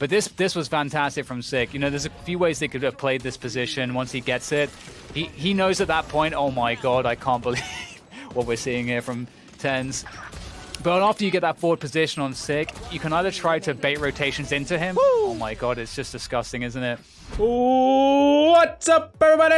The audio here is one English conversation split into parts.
But this was fantastic from Sick. You know, there's a few ways they could have played this position once he gets it. He knows at that point, oh my god, I can't believe what we're seeing here from Tenz. But after you get that forward position on Sick, you can either try to bait rotations into him. Woo! Oh my god, it's just disgusting, isn't it? What's up, everybody?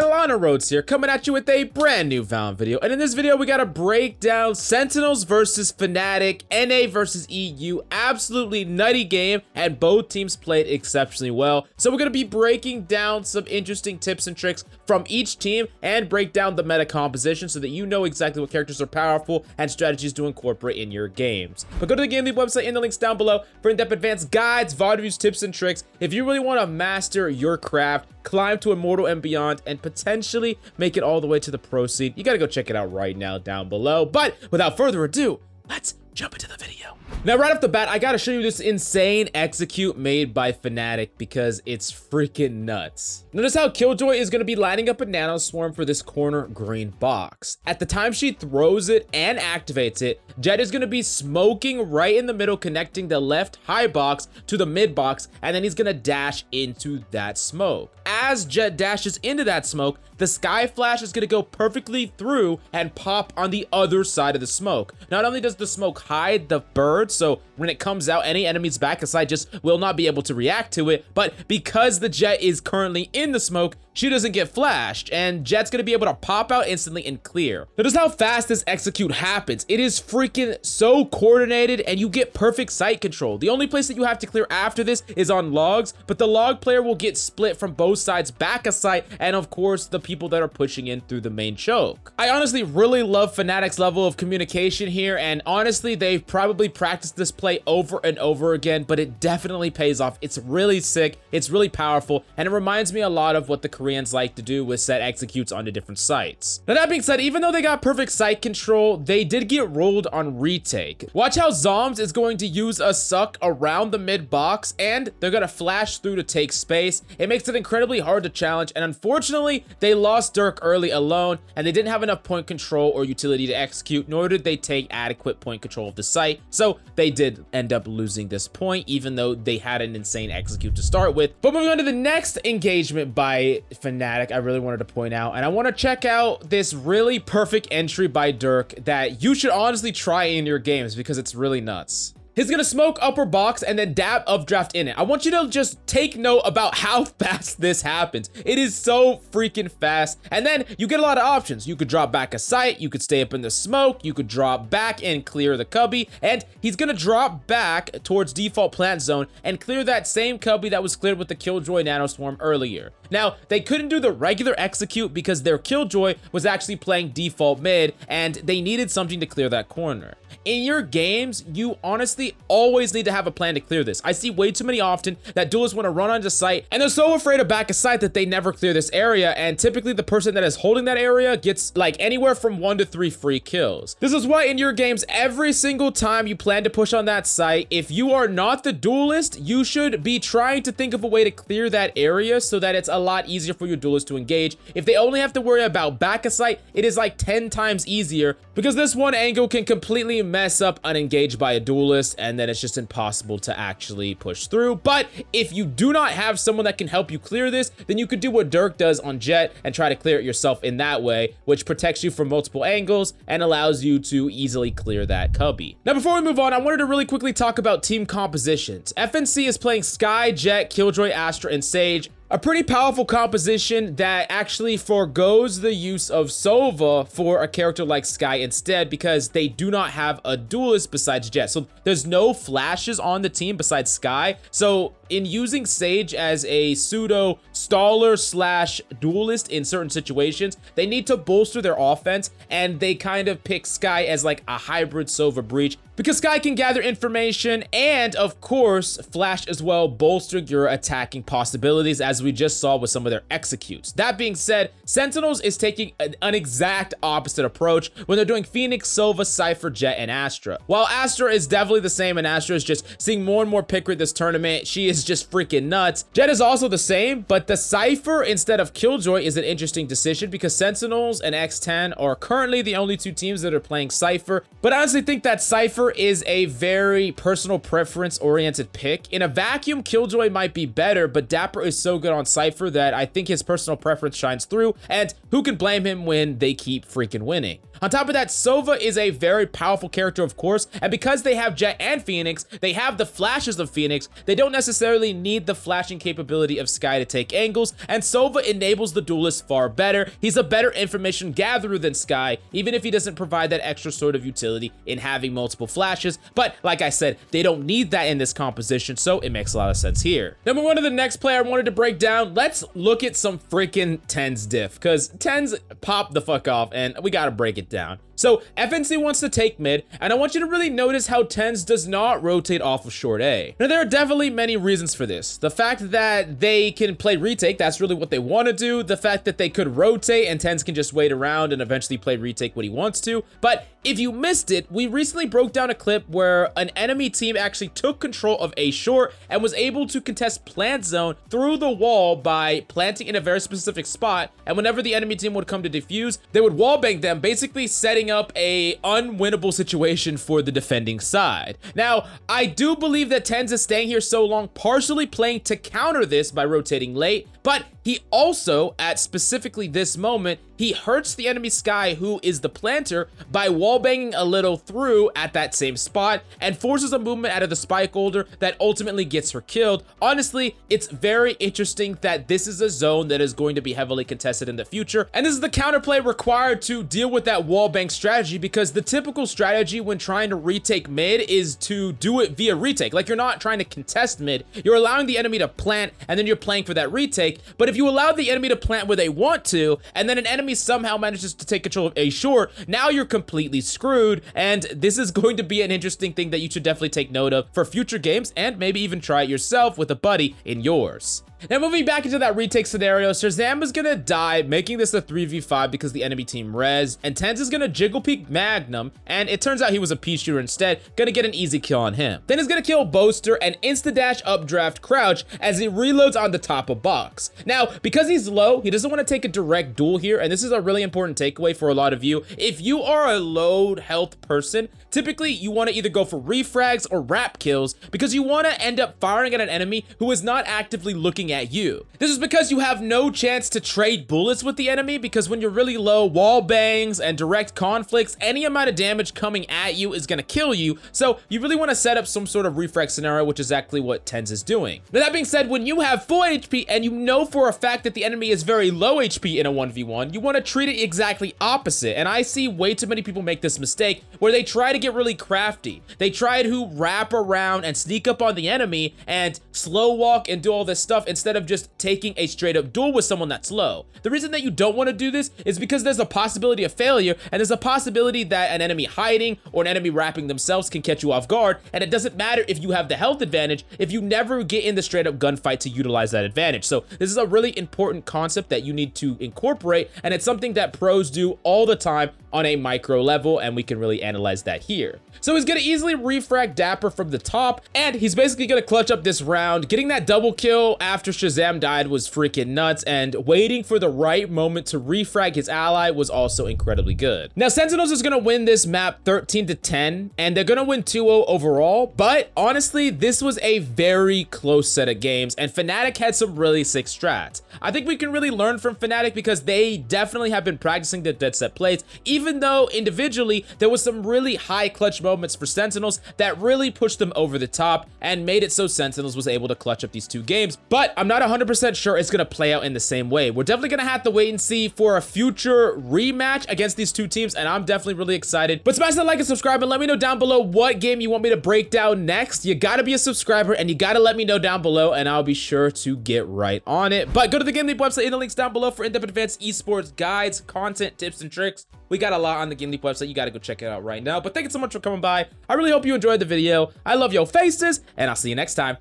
Lana Rhodes here, coming at you with a brand new Valorant video. And in this video, we gotta break down Sentinels versus Fnatic, NA versus EU. Absolutely nutty game, and both teams played exceptionally well. So we're gonna be breaking down some interesting tips and tricks from each team and break down the meta composition so that you know exactly what characters are powerful and strategies to incorporate in your games. But go to the GameLeap website in the links down below for in-depth advanced guides, VOD reviews, tips, and tricks. If you really want to master your craft, climb to Immortal and beyond, and potentially make it all the way to the pro scene, you gotta go check it out right now down below. But without further ado, let's jump into the video. Now, right off the bat, I gotta show you this insane execute made by Fnatic because it's freaking nuts. Notice how Killjoy is gonna be lining up a nano swarm for this corner green box. At the time she throws it and activates it, Jett is gonna be smoking right in the middle, connecting the left high box to the mid box, and then he's gonna dash into that smoke. As Jett dashes into that smoke, the Sky Flash is gonna go perfectly through and pop on the other side of the smoke. Not only does the smoke hide the bird, so when it comes out, any enemies back aside just will not be able to react to it, but because the Jett is currently in the smoke, she doesn't get flashed, and Jett's gonna be able to pop out instantly and clear. Notice how fast this execute happens. It is freaking so coordinated, and you get perfect sight control. The only place that you have to clear after this is on logs, but the log player will get split from both sides back a sight, and of course, the people that are pushing in through the main choke. I honestly really love Fnatic's level of communication here, and honestly, they've probably practiced this play over and over again, but it definitely pays off. It's really sick, it's really powerful, and it reminds me a lot of what the Koreans like to do with set executes onto different sites. Now, that being said, even though they got perfect sight control, they did get rolled on retake. Watch how Zombs is going to use a suck around the mid box, and they're gonna flash through to take space. It makes it incredibly hard to challenge, and unfortunately, they lost Dirk early alone, and they didn't have enough point control or utility to execute, nor did they take adequate point control of the site, so they did end up losing this point, even though they had an insane execute to start with. But moving on to the next engagement by Fnatic, I really wanted to point out, and I want to check out this really perfect entry by Dirk that you should honestly try in your games because it's really nuts. He's gonna smoke upper box and then dab updraft in it. I want you to just take note about how fast this happens. It is so freaking fast. And then you get a lot of options. You could drop back a sight, you could stay up in the smoke, you could drop back and clear the cubby, and he's gonna drop back towards default plant zone and clear that same cubby that was cleared with the Killjoy nanoswarm earlier. Now, they couldn't do the regular execute because their Killjoy was actually playing default mid, and they needed something to clear that corner. In your games, you honestly always need to have a plan to clear this. I see way too many often that duelists want to run onto site, and they're so afraid of back a site that they never clear this area, and typically the person that is holding that area gets like anywhere from 1 to 3 free kills. This is why in your games, every single time you plan to push on that site, if you are not the duelist, you should be trying to think of a way to clear that area so that it's a lot easier for your duelist to engage. If they only have to worry about back a site, it is like 10 times easier because this one angle can completely mess up unengaged by a duelist, and then it's just impossible to actually push through. But if you do not have someone that can help you clear this, then you could do what Dirk does on Jett and try to clear it yourself in that way, which protects you from multiple angles and allows you to easily clear that cubby. Now, before we move on, I wanted to really quickly talk about team compositions. FNC is playing Skye, Jett, Killjoy, Astra, and Sage. A pretty powerful composition that actually forgoes the use of Sova for a character like Skye instead because they do not have a duelist besides Jett. So there's no flashes on the team besides Skye. So in using Sage as a pseudo staller slash duelist in certain situations, they need to bolster their offense, and they kind of pick Skye as like a hybrid Sova breach because Skye can gather information and of course flash as well, bolstering your attacking possibilities as we just saw with some of their executes. That being said, Sentinels is taking an exact opposite approach when they're doing Phoenix, Sova, Cypher, Jett, and Astra. While Astra is definitely the same, and Astra is just seeing more and more pick rate this tournament, she is is just freaking nuts. Jett is also the same, but the Cypher instead of Killjoy is an interesting decision because Sentinels and X10 are currently the only two teams that are playing Cypher. But I honestly think that Cypher is a very personal preference oriented pick. In a vacuum, Killjoy might be better, but Dapper is so good on Cypher that I think his personal preference shines through, and who can blame him when they keep freaking winning? On top of that, Sova is a very powerful character, of course, and because they have Jett and Phoenix, they have the flashes of Phoenix. They don't necessarily need the flashing capability of Skye to take angles, and Sova enables the duelist far better. He's a better information gatherer than Skye, even if he doesn't provide that extra sort of utility in having multiple flashes. But like I said, they don't need that in this composition, so it makes a lot of sense here. Number one of the next player I wanted to break down, let's look at some freaking Tenz diff, because Tenz popped the fuck off, and we gotta break it down. So FNC wants to take mid, and I want you to really notice how Tenz does not rotate off of short A. Now, there are definitely many reasons for this. The fact that they can play retake, that's really what they want to do. The fact that they could rotate and Tenz can just wait around and eventually play retake when he wants to. But if you missed it, we recently broke down a clip where an enemy team actually took control of A short and was able to contest plant zone through the wall by planting in a very specific spot. And whenever the enemy team would come to defuse, they would wallbang them, basically setting up a unwinnable situation for the defending side. Now, I do believe that Tenz is staying here so long, partially playing to counter this by rotating late, but he also, at specifically this moment, he hurts the enemy Skye, who is the planter, by wallbanging a little through at that same spot and forces a movement out of the spike holder that ultimately gets her killed. Honestly, it's very interesting that this is a zone that is going to be heavily contested in the future, and this is the counterplay required to deal with that wallbang strategy, because the typical strategy when trying to retake mid is to do it via retake. Like, you're not trying to contest mid, you're allowing the enemy to plant and then you're playing for that retake. But if you allow the enemy to plant where they want to, and then an enemy somehow manages to take control of A short, now you're completely screwed, and this is going to be an interesting thing that you should definitely take note of for future games, and maybe even try it yourself with a buddy in yours. Now, moving back into that retake scenario, Shazam is gonna die, making this a 3v5 because the enemy team res, and Tenz is gonna jiggle peek Magnum, and it turns out he was a P shooter instead, gonna get an easy kill on him. Then he's gonna kill Boaster and insta-dash updraft crouch as he reloads on the top of box. Now, because he's low, he doesn't want to take a direct duel here, and this is a really important takeaway for a lot of you. If you are a low health person, typically you want to either go for refrags or wrap kills because you want to end up firing at an enemy who is not actively looking at you. This is because you have no chance to trade bullets with the enemy, because when you're really low, wall bangs and direct conflicts, any amount of damage coming at you is going to kill you. So you really want to set up some sort of refrag scenario, which is exactly what Tenz is doing. Now, that being said, when you have full HP and you know for a fact that the enemy is very low HP in a 1v1, you want to treat it exactly opposite. And I see way too many people make this mistake where they try to get really crafty. They try to wrap around and sneak up on the enemy and slow walk and do all this stuff instead of just taking a straight up duel with someone that's low. The reason that you don't want to do this is because there's a possibility of failure, and there's a possibility that an enemy hiding or an enemy wrapping themselves can catch you off guard, and it doesn't matter if you have the health advantage if you never get in the straight up gunfight to utilize that advantage. So this is a really important concept that you need to incorporate, and it's something that pros do all the time on a micro level, and we can really analyze that here. So he's gonna easily refrag Dapper from the top, and he's basically gonna clutch up this round. Getting that double kill after Shazam died was freaking nuts, and waiting for the right moment to refrag his ally was also incredibly good. Now, Sentinels is gonna win this map 13-10, and they're gonna win 2-0 overall, but honestly, this was a very close set of games, and Fnatic had some really sick strats. I think we can really learn from Fnatic because they definitely have been practicing the dead set plays, even though individually there was some really high clutch moments for Sentinels that really pushed them over the top and made it so Sentinels was able to clutch up these two games. But I'm not 100% sure it's gonna play out in the same way. We're definitely gonna have to wait and see for a future rematch against these two teams, and I'm definitely really excited. But smash that like and subscribe, and let me know down below what game you want me to break down next. You gotta be a subscriber, and you gotta let me know down below, and I'll be sure to get right on it. But go to the GameLeap website in the links down below for in-depth advanced esports guides, content, tips, and tricks. We got a lot on the GameLeap website. You gotta go check it out right now. But thank you so much for coming by. I really hope you enjoyed the video. I love your faces, and I'll see you next time.